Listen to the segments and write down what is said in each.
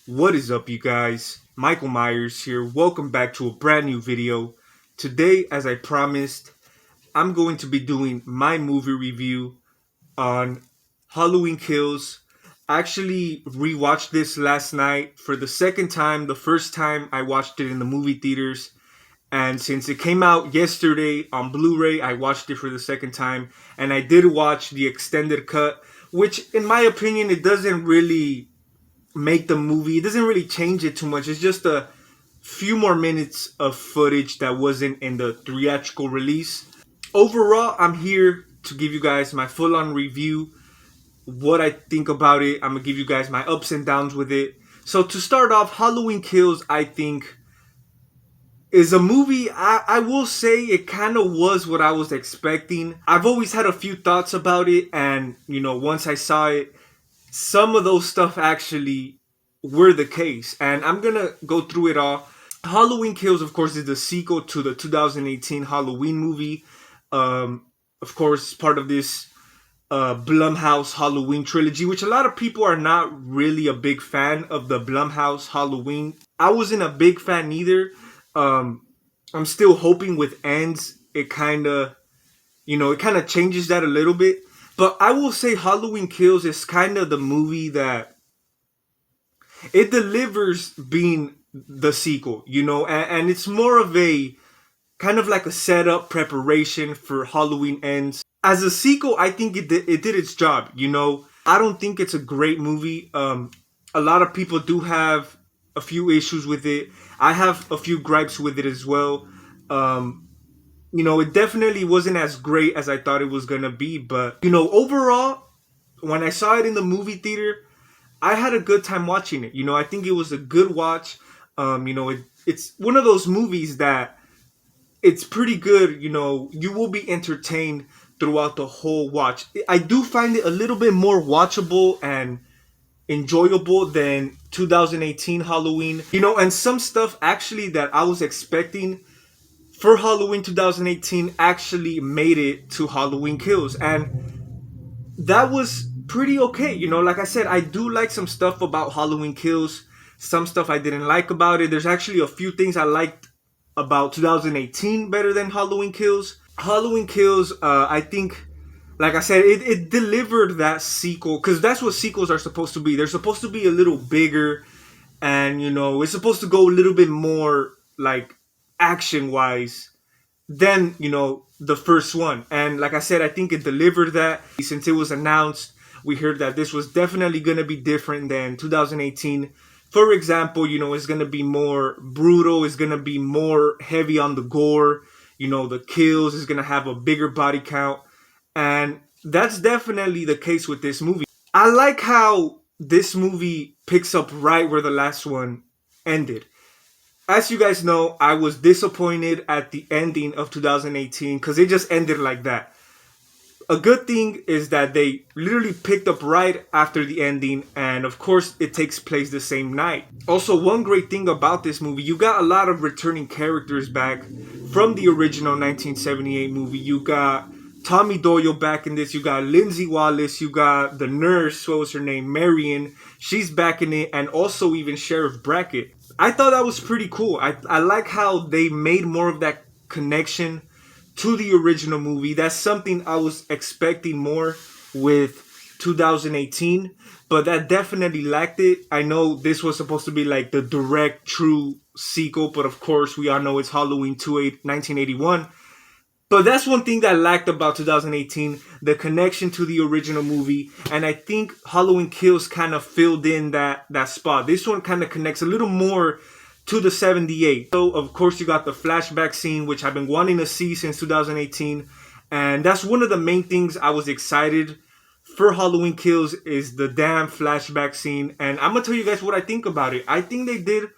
What is up, you guys? Michael Myers here. Welcome back to a brand new video. Today, as I promised, I'm going to be doing my movie review on Halloween Kills. I actually rewatched this last night for the second time. The first time I watched it in the movie theaters. And since it came out yesterday on Blu-ray, I watched it for the second time. And I did watch the extended cut, which in my opinion, it doesn't really make the movie. It doesn't really change it too much. It's just a few more minutes of footage that wasn't in the theatrical release. Overall, I'm here to give you guys my full-on review, what I think about it. I'm gonna give you guys my ups and downs with it. So to start off, Halloween Kills, I think, is a movie. I will say it kind of was what I was expecting. I've always had a few thoughts about it, and once I saw it, some of those stuff actually were the case, and I'm gonna go through it all. Halloween Kills, of course, is the sequel to the 2018 Halloween movie. Of course, part of this Blumhouse Halloween trilogy, which a lot of people are not really a big fan of the Blumhouse Halloween. I wasn't a big fan either. I'm still hoping with Ends, it kind of, it kind of changes that a little bit. But I will say Halloween Kills is kind of the movie that it delivers being the sequel, and it's more of a kind of like a setup preparation for Halloween Ends. As a sequel, I think it did its job, I don't think it's a great movie. A lot of people do have a few issues with it. I have a few gripes with it as well. It definitely wasn't as great as I thought it was gonna be, but overall, when I saw it in the movie theater, I had a good time watching it. I think it was a good watch. It's one of those movies that it's pretty good. You will be entertained throughout the whole watch. I do find it a little bit more watchable and enjoyable than 2018 Halloween. And some stuff actually that I was expecting for Halloween 2018 actually made it to Halloween Kills, and that was pretty okay. Like I said, I do like some stuff about Halloween Kills. Some stuff I didn't like about it. There's actually a few things I liked about 2018 better than Halloween Kills. Halloween Kills, I think, like I said, it delivered that sequel, because that's what sequels are supposed to be. They're supposed to be a little bigger, and it's supposed to go a little bit more like action wise than the first one. And like I said, I think it delivered that. Since it was announced, we heard that this was definitely going to be different than 2018. For example, it's going to be more brutal, it's going to be more heavy on the gore, the kills is going to have a bigger body count, and that's definitely the case with this movie. I like how this movie picks up right where the last one ended. As you guys know, I was disappointed at the ending of 2018 because it just ended like that. A good thing is that they literally picked up right after the ending, and of course, it takes place the same night. Also, one great thing about this movie, you got a lot of returning characters back from the original 1978 movie. You got Tommy Doyle back in this. You got Lindsay Wallace. You got the nurse, what was her name? Marion. She's back in it. And also even Sheriff Brackett. I thought that was pretty cool. I like how they made more of that connection to the original movie. That's something I was expecting more with 2018, but that definitely lacked it. I know this was supposed to be like the direct, true sequel, but of course, we all know it's Halloween 1981. But that's one thing that I lacked about 2018, the connection to the original movie. And I think Halloween Kills kind of filled in that spot. This one kind of connects a little more to the 78. So, of course, you got the flashback scene, which I've been wanting to see since 2018. And that's one of the main things I was excited for Halloween Kills is the damn flashback scene. And I'm going to tell you guys what I think about it. I think they did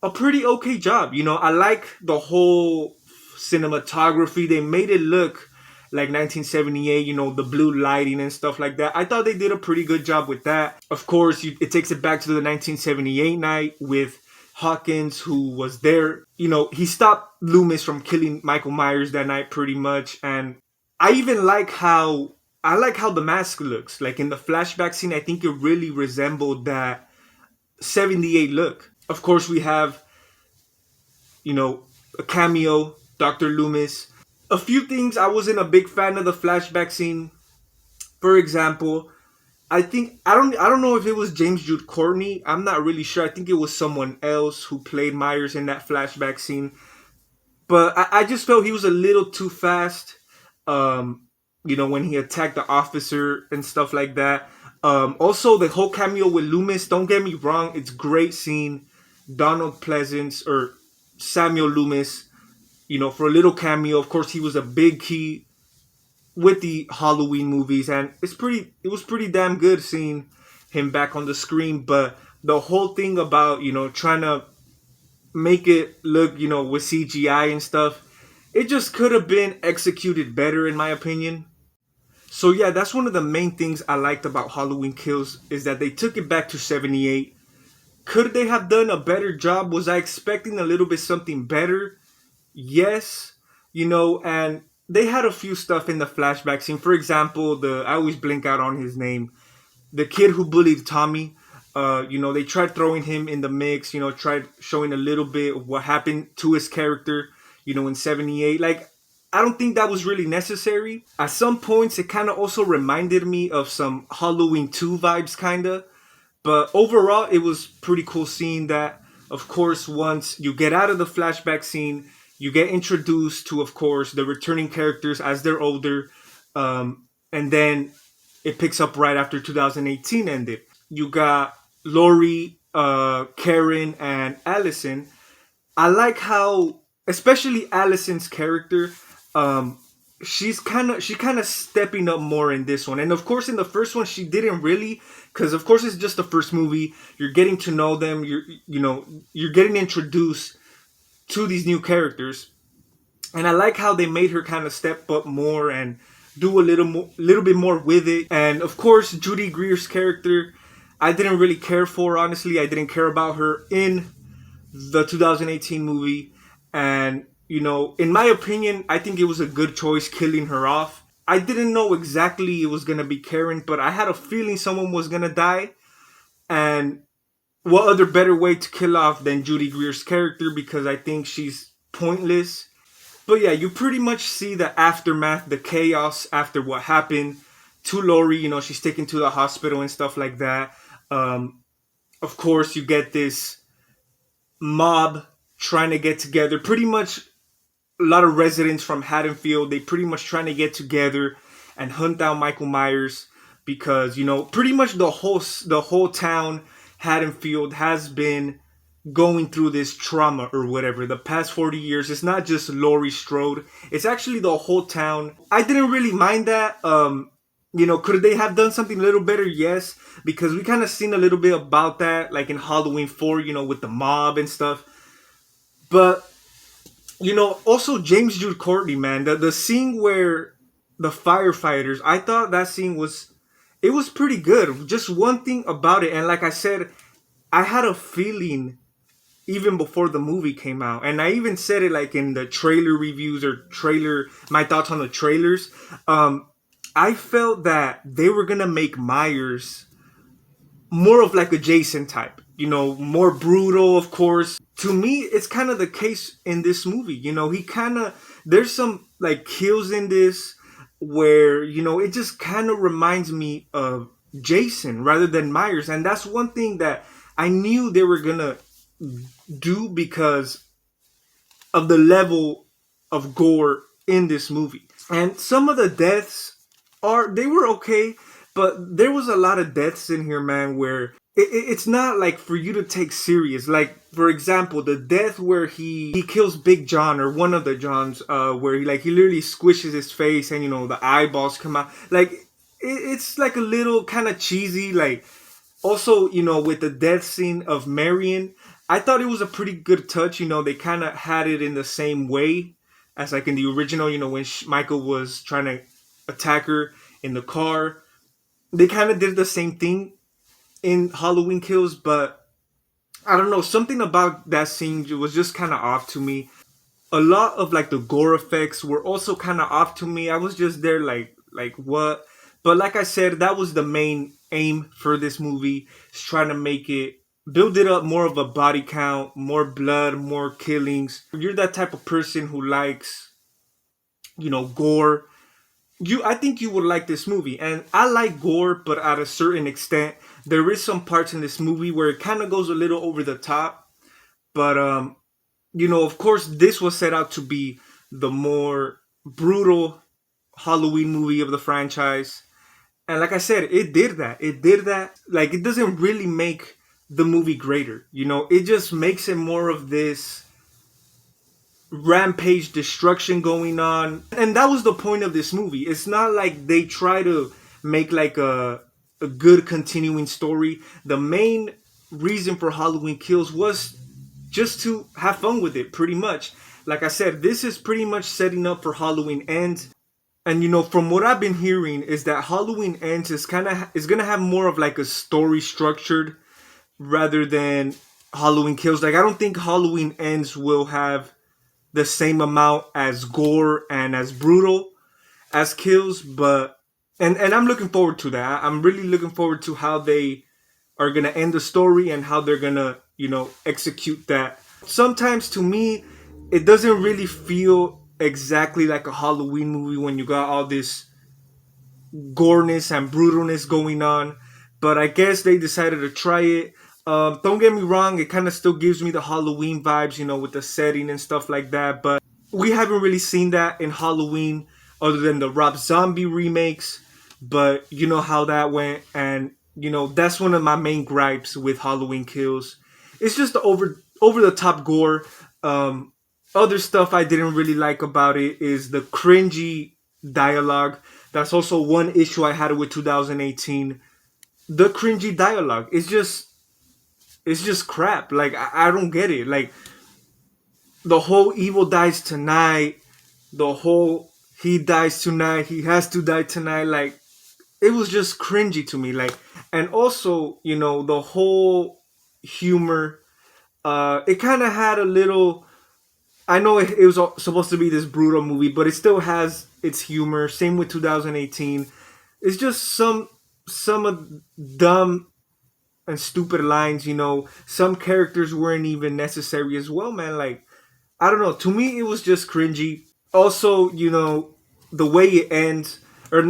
a pretty okay job. I like the whole cinematography. They made it look like 1978, the blue lighting and stuff like that. I thought they did a pretty good job with that. Of course, it takes it back to the 1978 night with Hawkins, who was there. He stopped Loomis from killing Michael Myers that night pretty much. And I even like how the mask looks. Like in the flashback scene, I think it really resembled that '78 look. Of course, we have, you know, a cameo, Dr. Loomis. A few things I wasn't a big fan of the flashback scene. For example, I don't know if it was James Jude Courtney. I'm not really sure. I think it was someone else who played Myers in that flashback scene. But I just felt he was a little too fast. When he attacked the officer and stuff like that. Also, the whole cameo with Loomis. Don't get me wrong, it's great scene. Donald Pleasance or Samuel Loomis, for a little cameo. Of course, he was a big key with the Halloween movies, and it was pretty damn good seeing him back on the screen. But the whole thing about trying to make it look with CGI and stuff, it just could have been executed better in my opinion. So yeah, that's one of the main things I liked about Halloween Kills is that they took it back to '78. Could they have done a better job? Was I expecting a little bit something better? Yes, and they had a few stuff in the flashback scene. For example, I always blink out on his name, the kid who bullied Tommy. They tried throwing him in the mix. Tried showing a little bit of what happened to his character. In '78. Like, I don't think that was really necessary. At some points, it kind of also reminded me of some Halloween 2 vibes, kind of. But overall, it was pretty cool seeing that. Of course, once you get out of the flashback scene, you get introduced to, of course, the returning characters as they're older. And then it picks up right after 2018 ended. You got Lori, Karen, and Allison. I like how, especially Allison's character, she kind of stepping up more in this one. And of course, in the first one, she didn't really, because of course it's just the first movie. You're getting to know them. You're getting introduced to these new characters, and I like how they made her kind of step up more and do little bit more with it. And of course, Judy Greer's character, I didn't really care for. Honestly, I didn't care about her in the 2018 movie, and in my opinion, I think it was a good choice killing her off. I didn't know exactly it was gonna be Karen, but I had a feeling someone was gonna die, and what other better way to kill off than Judy Greer's character, because I think she's pointless. But yeah, you pretty much see the aftermath, the chaos after what happened to Lori. She's taken to the hospital and stuff like that. Of course, you get this mob trying to get together. Pretty much a lot of residents from Haddonfield, they pretty much trying to get together and hunt down Michael Myers because pretty much the whole town Haddonfield has been going through this trauma or whatever the past 40 years. It's not just Laurie Strode, it's actually the whole town. I didn't really mind that. Could they have done something a little better? Yes, because we kind of seen a little bit about that like in Halloween 4, with the mob and stuff. But also James Jude Courtney, man, the scene where the firefighters, I thought that scene was pretty good. Just one thing about it, and like I said, I had a feeling even before the movie came out, and I even said it like in the trailer reviews or my thoughts on the trailers. I felt that they were gonna make Myers more of like a Jason type, more brutal, of course. To me, it's kind of the case in this movie. There's some like kills in this where, it just kind of reminds me of Jason rather than Myers. And that's one thing that I knew they were gonna do because of the level of gore in this movie. And some of the deaths they were okay, but there was a lot of deaths in here, man, where it's not like for you to take serious. Like, for example, the death where he kills Big John or one of the Johns, where he literally squishes his face and the eyeballs come out. Like, it's like a little kind of cheesy. Like, also, with the death scene of Marion, I thought it was a pretty good touch. They kind of had it in the same way as like in the original. When Michael was trying to attack her in the car, they kind of did the same thing in Halloween Kills, but I don't know, something about that scene was just kind of off to me. A lot of like the gore effects were also kind of off to me. I was just there like what? But like I said, that was the main aim for this movie, is trying to make it build it up more of a body count, more blood, more killings. You're that type of person who likes, gore. I think you would like this movie. And I like gore, but at a certain extent. There is some parts in this movie where it kind of goes a little over the top. But of course this was set out to be the more brutal Halloween movie of the franchise. And like I said, it did that. It did that. Like, it doesn't really make the movie greater. It just makes it more of this rampage destruction going on. And that was the point of this movie. It's not like they try to make like a good continuing story. The main reason for Halloween Kills was just to have fun with it, pretty much. Like I said, this is pretty much setting up for Halloween Ends. And from what I've been hearing is that Halloween Ends is gonna have more of like a story structured rather than Halloween Kills. Like, I don't think Halloween Ends will have the same amount as gore and as brutal as Kills, but and I'm looking forward to that. I'm really looking forward to how they are gonna end the story and how they're gonna execute that. Sometimes to me, it doesn't really feel exactly like a Halloween movie when you got all this goreness and brutalness going on. But I guess they decided to try it. Don't get me wrong, it kind of still gives me the Halloween vibes, with the setting and stuff like that. But we haven't really seen that in Halloween other than the Rob Zombie remakes. But you know how that went. And, that's one of my main gripes with Halloween Kills. It's just the over the top gore. Other stuff I didn't really like about it is the cringy dialogue. That's also one issue I had with 2018. The cringy dialogue. It's just crap. Like, I don't get it. Like, the whole evil dies tonight, the whole he dies tonight, he has to die tonight. Like, it was just cringy to me. Like, and also, the whole humor. It kind of had a little. I know it was supposed to be this brutal movie, but it still has its humor. Same with 2018. It's just some of dumb and stupid lines. Some characters weren't even necessary as well, man. Like, I don't know. To me, it was just cringy. Also, the way it ends, or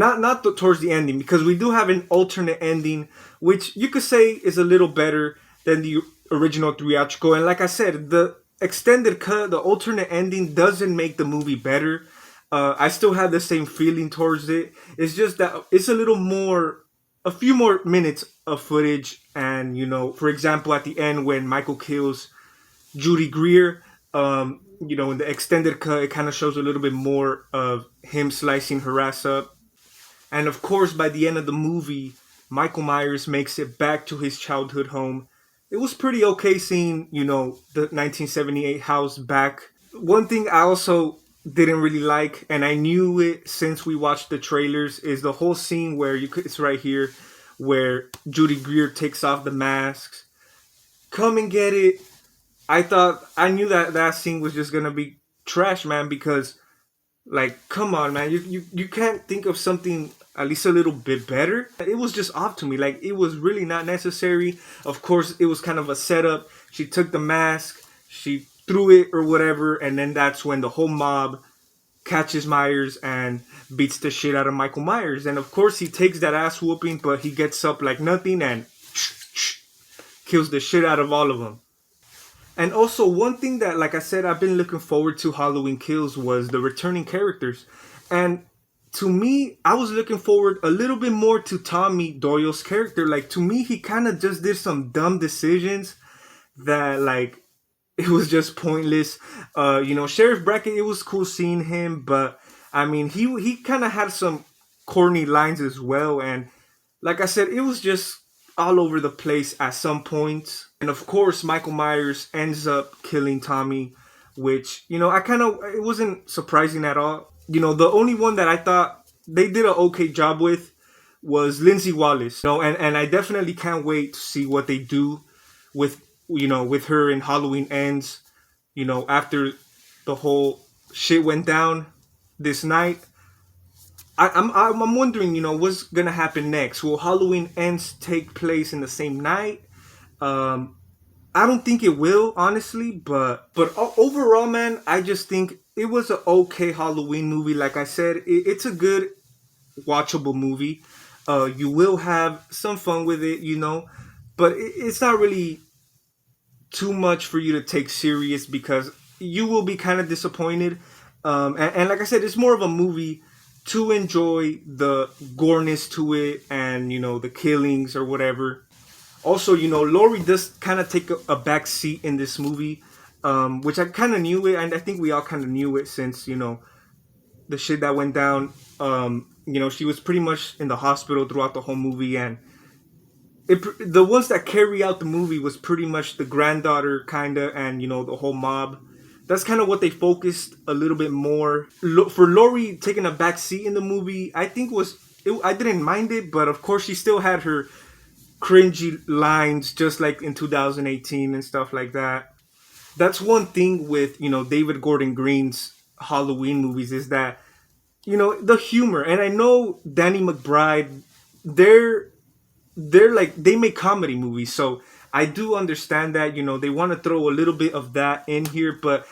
towards the ending, because we do have an alternate ending, which you could say is a little better than the original theatrical. And like I said, the extended cut, the alternate ending doesn't make the movie better. I still have the same feeling towards it. It's just that it's a few more minutes of footage. And, for example, at the end when Michael kills Judy Greer, in the extended cut, it kind of shows a little bit more of him slicing her ass up. And of course, by the end of the movie, Michael Myers makes it back to his childhood home. It was pretty okay seeing, the 1978 house back. One thing I also didn't really like, and I knew it since we watched the trailers, is the whole scene where it's right here, where Judy Greer takes off the masks. Come and get it. I knew that scene was just gonna be trash, man, because, like, come on, man, you can't think of something at least a little bit better. It was just off to me. Like, it was really not necessary. Of course, it was kind of a setup. She took the mask, she threw it or whatever, and then that's when the whole mob catches Myers and beats the shit out of Michael Myers. And of course, he takes that ass whooping, but he gets up like nothing and kills the shit out of all of them. And also, one thing that, like I said, I've been looking forward to Halloween Kills was the returning characters. And to me, I was looking forward a little bit more to Tommy Doyle's character. Like, to me, he kind of just did some dumb decisions that, like, it was just pointless. Sheriff Brackett, it was cool seeing him, but I mean, he kind of had some corny lines as well. And like I said, it was just all over the place at some points. And of course, Michael Myers ends up killing Tommy, which, it wasn't surprising at all. The only one that I thought they did an okay job with was Lindsay Wallace. And I definitely can't wait to see what they do with, with her in Halloween Ends, after the whole shit went down this night. I'm wondering, what's gonna happen next? Will Halloween Ends take place in the same night? I don't think it will, honestly, but overall, man, I just think it was an okay Halloween movie. Like I said, it's a good watchable movie. You will have some fun with it, but it's not really too much for you to take serious because you will be kind of disappointed. And like I said, it's more of a movie to enjoy the goreness to it and the killings or whatever. Also, Laurie does kind of take a back seat in this movie, which I kind of knew it, and I think we all kind of knew it since the shit that went down. She was pretty much in the hospital throughout the whole movie, and the ones that carry out the movie was pretty much the granddaughter, kinda, and the whole mob. That's kind of what they focused a little bit more. For Laurie taking a back seat in the movie, I think I didn't mind it, but of course she still had her cringy lines just like in 2018 and stuff like that. That's one thing with David Gordon Green's Halloween movies is that the humor. And I know Danny McBride, they're like they make comedy movies, so I do understand that they want to throw a little bit of that in here, but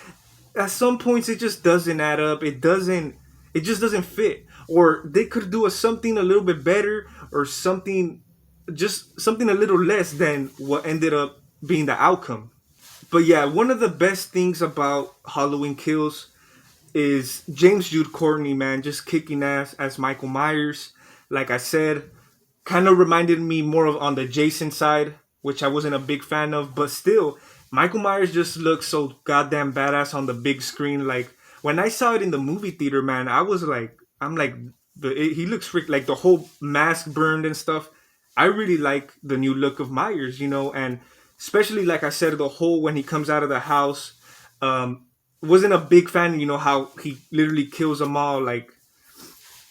at some points it just doesn't add up. It just doesn't fit, or they could do something a little bit better, or something a little less than what ended up being the outcome. But yeah, one of the best things about Halloween Kills is James Jude Courtney, man, just kicking ass as Michael Myers. Like I said, kind of reminded me more of on the Jason side, which I wasn't a big fan of, but still, Michael Myers just looks so goddamn badass on the big screen. Like when I saw it in the movie theater, man, I'm like, he looks freak like the whole mask burned and stuff. I really like the new look of Myers, and especially like I said, the whole when he comes out of the house, wasn't a big fan. How he literally kills them all like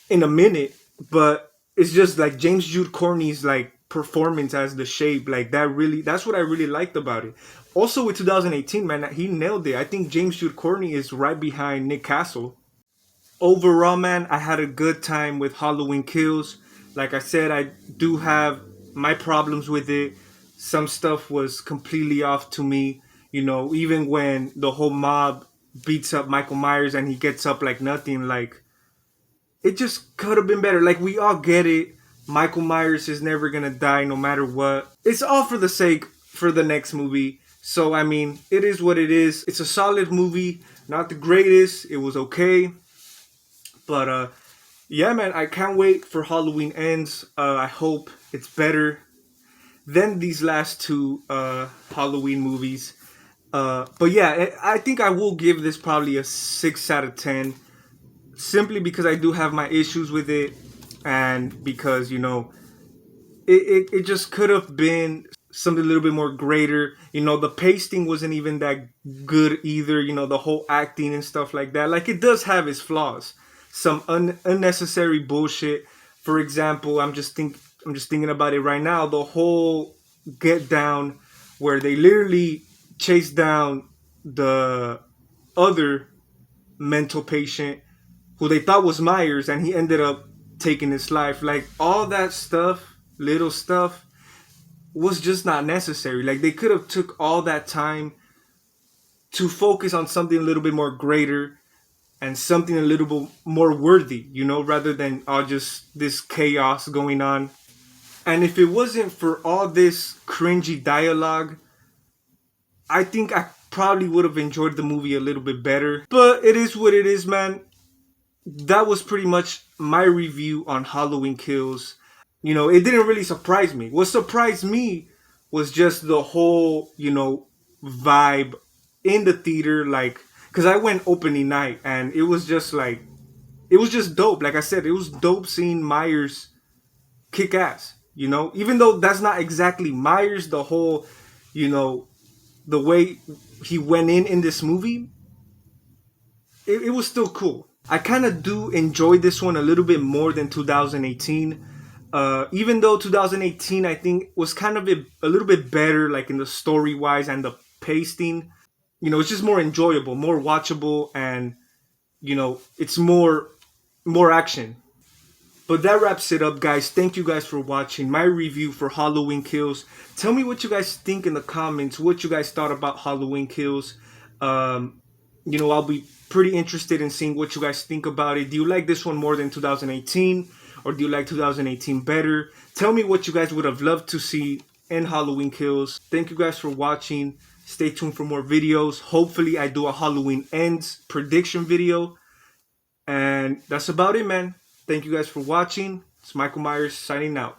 in a minute, but it's just like James Jude Courtney's like performance as the Shape, like that's what I really liked about it. Also with 2018, man, he nailed it. I think James Jude Courtney is right behind Nick Castle. Overall, man, I had a good time with Halloween Kills. Like I said, I do have my problems with it. Some stuff was completely off to me. Even when the whole mob beats up Michael Myers and he gets up like nothing, like it just could have been better. Like we all get it. Michael Myers is never gonna die no matter what. It's all for the sake for the next movie. So I mean, it is what it is. It's a solid movie, not the greatest. It was okay. But yeah, man, I can't wait for Halloween Ends. I hope it's better than these last two Halloween movies. But yeah, I think I will give this probably a 6 out of 10, simply because I do have my issues with it, and because it just could have been something a little bit more greater. The pasting wasn't even that good either. The whole acting and stuff like that. Like it does have its flaws. Some unnecessary bullshit. For example, I'm just thinking about it right now. The whole get down where they literally chase down the other mental patient who they thought was Myers, and he ended up taking his life. Like all that stuff, little stuff, was just not necessary. Like they could have took all that time to focus on something a little bit more greater and something a little bit more worthy, rather than all just this chaos going on. And if it wasn't for all this cringy dialogue, I think I probably would have enjoyed the movie a little bit better. But it is what it is, man. That was pretty much my review on Halloween Kills. It didn't really surprise me. What surprised me was just the whole, vibe in the theater. Like, because I went opening night and it was just like, it was just dope. Like I said, it was dope seeing Myers kick ass, even though that's not exactly Myers, the whole, the way he went in this movie, it was still cool. I kind of do enjoy this one a little bit more than 2018. Even though 2018, I think, was kind of a little bit better, like in the story wise and the pasting. It's just more enjoyable, more watchable, and it's more action. But that wraps it up, guys. Thank you guys for watching my review for Halloween Kills. Tell me what you guys think in the comments, what you guys thought about Halloween Kills. I'll be pretty interested in seeing what you guys think about it. Do you like this one more than 2018? Or do you like 2018 better? Tell me what you guys would have loved to see in Halloween Kills. Thank you guys for watching. Stay tuned for more videos. Hopefully I do a Halloween Ends prediction video. And that's about it, man. Thank you guys for watching. It's Michael Myers signing out.